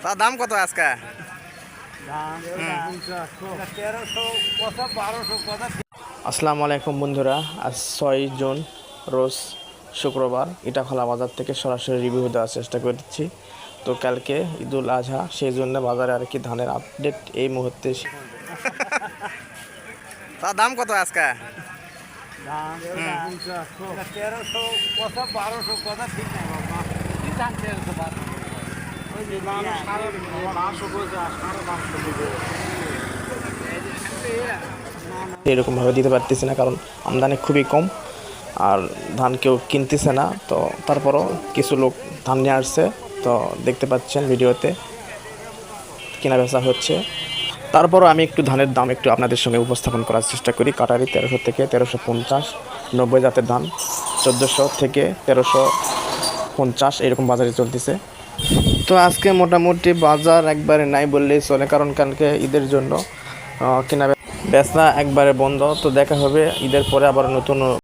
তার দাম কত আজকে? আসসালামু আলাইকুম বন্ধুরা, আজ 6 জুন রোজ শুক্রবার ইটাখলা বাজার থেকে সরাসরি রিভিউ দেওয়ার চেষ্টা করছি। তো কালকে ঈদুল আজহা, সেই জন্য বাজারে আর কি ধানের আপডেট এই মুহূর্তে। তার দাম কত আজকে? এরকমভাবে দিতে পারতেছি না, কারণ আমদানি খুবই কম আর ধান কেউ কিনতেছে না। তো তারপরও কিছু লোক ধান নিয়ে আসছে, তো দেখতে পাচ্ছেন ভিডিওতে কেনা বেচা হচ্ছে। তারপরও আমি একটু ধানের দাম একটু আপনাদের সঙ্গে উপস্থাপন করার চেষ্টা করি। কাটারি 1300 থেকে 1350, 90 জাতের ধান 1400 থেকে 1350 এরকম বাজারে চলতেছে। তো আজকে মোটামুটি বাজার একবারে নাই বললেই চলে, কারণ কালকে ঈদের জন্য কেনা বেচা একবারে বন্ধ। তো দেখা হবে ঈদের পরে আবার নতুন